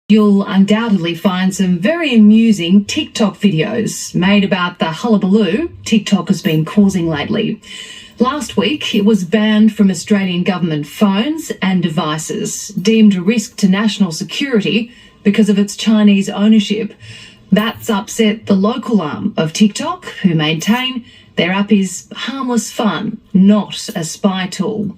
You'll undoubtedly find some very amusing TikTok videos made about the hullabaloo TikTok has been causing lately. Last week, it was banned from Australian government phones and devices, deemed a risk to national security because of its Chinese ownership. That's upset the local arm of TikTok, who maintain their app is harmless fun, not a spy tool.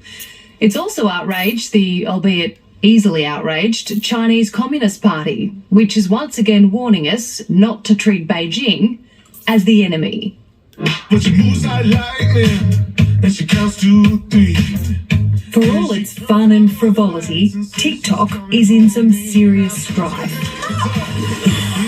It's also outraged the, albeit easily outraged, Chinese Communist Party, which is once again warning us not to treat Beijing as the enemy. For all its fun and frivolity, TikTok is in some serious strife.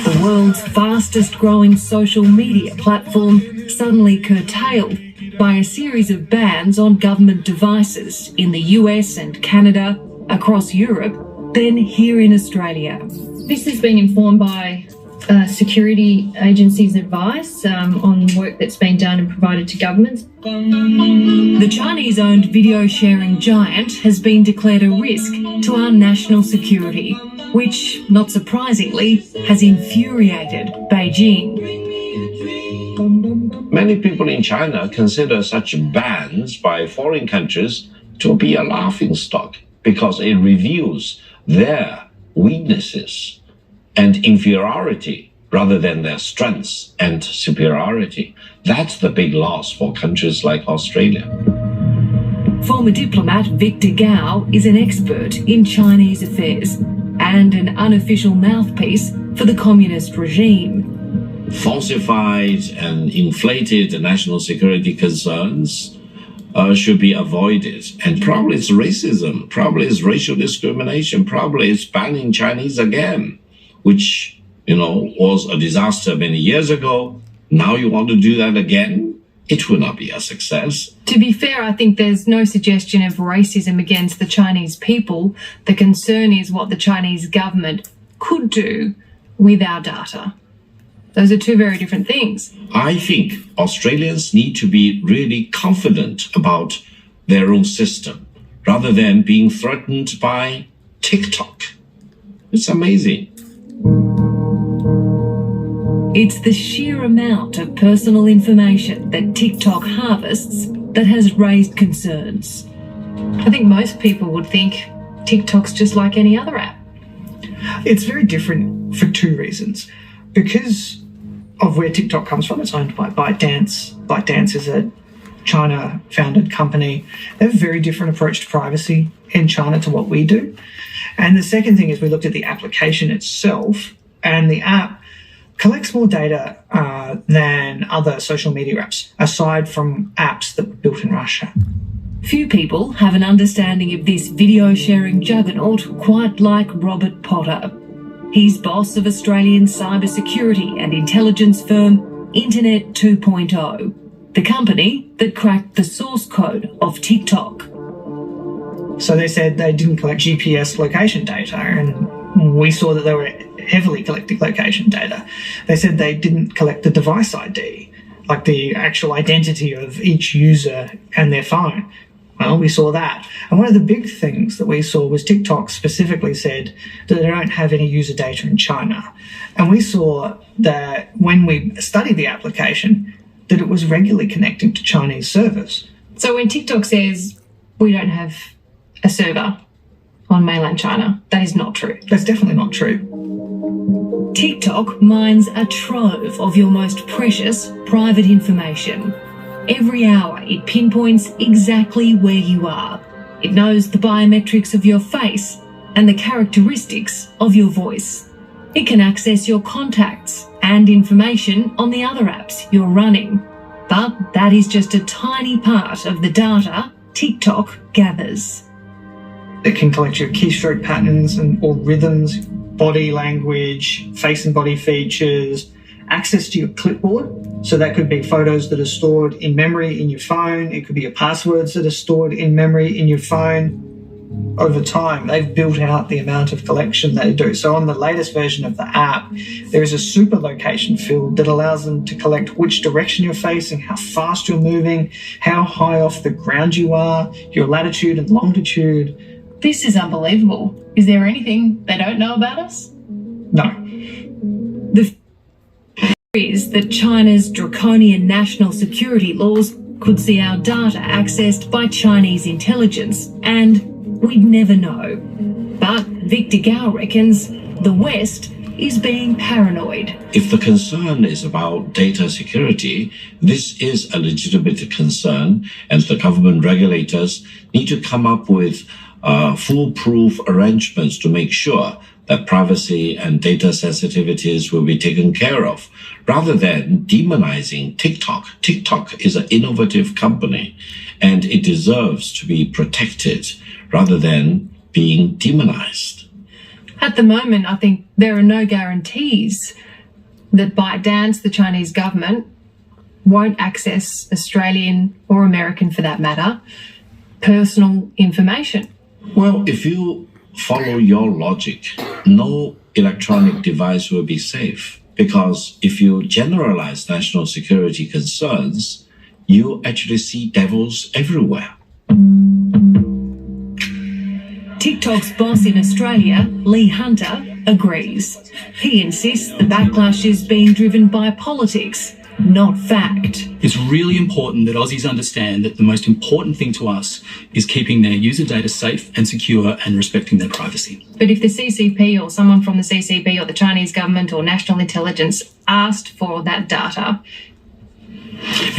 The world's fastest growing social media platform suddenly curtailed by a series of bans on government devices in the US and Canada, across Europe, then here in Australia. This is being informed by security agencies' advice on work that's been done and provided to governments. The Chinese-owned video-sharing giant has been declared a risk to our national security, which, not surprisingly, has infuriated Beijing. Many people in China consider such bans by foreign countries to be a laughingstock, because it reveals their weaknesses and inferiority rather than their strengths and superiority. That's the big loss for countries like Australia. Former diplomat Victor Gao is an expert in Chinese affairs and an unofficial mouthpiece for the communist regime. Falsified and inflated national security concerns should be avoided. And probably it's racism, probably it's racial discrimination, probably it's banning Chinese again, which, was a disaster many years ago. Now you want to do that again? It will not be a success. To be fair, I think there's no suggestion of racism against the Chinese people. The concern is what the Chinese government could do with our data. Those are two very different things. I think Australians need to be really confident about their own system rather than being threatened by TikTok. It's amazing. It's the sheer amount of personal information that TikTok harvests that has raised concerns. I think most people would think TikTok's just like any other app. It's very different for two reasons. Because of where TikTok comes from, it's owned by ByteDance. ByteDance is a China-founded company. They have a very different approach to privacy in China to what we do. And the second thing is we looked at the application itself, and the app collects more data than other social media apps, aside from apps that were built in Russia. Few people have an understanding of this video-sharing juggernaut quite like Robert Potter. He's boss of Australian cybersecurity and intelligence firm Internet 2.0, the company that cracked the source code of TikTok. So they said they didn't collect GPS location data, and we saw that they were heavily collecting location data. They said they didn't collect the device ID, like the actual identity of each user and their phone. Well, we saw that. And one of the big things that we saw was TikTok specifically said that they don't have any user data in China. And we saw that when we studied the application, that it was regularly connecting to Chinese servers. So when TikTok says we don't have a server on mainland China, that is not true. That's definitely not true. TikTok mines a trove of your most precious private information. Every hour, it pinpoints exactly where you are. It knows the biometrics of your face and the characteristics of your voice. It can access your contacts and information on the other apps you're running. But that is just a tiny part of the data TikTok gathers. It can collect your keystroke patterns or rhythms, body language, face and body features, access to your clipboard. So that could be photos that are stored in memory in your phone. It could be your passwords that are stored in memory in your phone. over time, they've built out the amount of collection they do. So on the latest version of the app, there is a super location field that allows them to collect which direction you're facing, how fast you're moving, how high off the ground you are, your latitude and longitude. This is unbelievable. Is there anything they don't know about us? No. The fear is that China's draconian national security laws could see our data accessed by Chinese intelligence, and we'd never know. But Victor Gao reckons the West is being paranoid. If the concern is about data security, this is a legitimate concern, and the government regulators need to come up with foolproof arrangements to make sure that privacy and data sensitivities will be taken care of, rather than demonizing TikTok. TikTok is an innovative company, and it deserves to be protected rather than being demonized. At the moment, I think there are no guarantees that ByteDance, the Chinese government, won't access Australian or American, for that matter, personal information. Well, if you follow your logic, no electronic device will be safe, because if you generalize national security concerns, you actually see devils everywhere. TikTok's boss in Australia, Lee Hunter, agrees. He insists the backlash is being driven by politics, not fact. It's really important that Aussies understand that the most important thing to us is keeping their user data safe and secure and respecting their privacy. But if the CCP or someone from the CCP or the Chinese government or national intelligence asked for that data,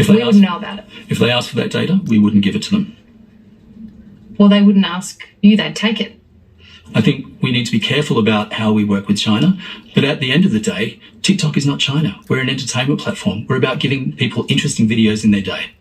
we wouldn't know about it. If they asked for that data, we wouldn't give it to them. Well, they wouldn't ask you, they'd take it. I think we need to be careful about how we work with China, but at the end of the day, TikTok is not China. We're an entertainment platform. We're about giving people interesting videos in their day.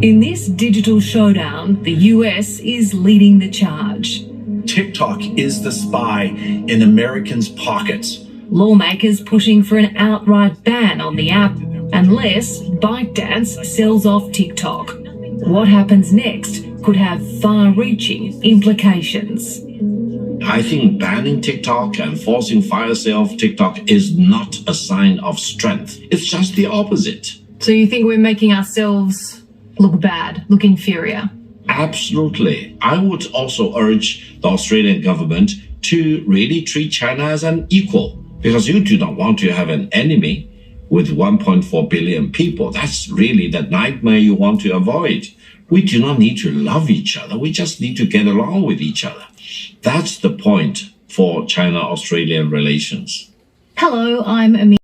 In this digital showdown, the US is leading the charge. TikTok is the spy in Americans' pockets. Lawmakers pushing for an outright ban on the app unless ByteDance sells off TikTok. What happens next could have far-reaching implications. I think banning TikTok and forcing fire sale of TikTok is not a sign of strength. It's just the opposite. So you think we're making ourselves look bad, look inferior? Absolutely. I would also urge the Australian government to really treat China as an equal, because you do not want to have an enemy with 1.4 billion people. That's really the nightmare you want to avoid. We do not need to love each other. We just need to get along with each other. That's the point for China-Australian relations. Hello, I'm Amelia.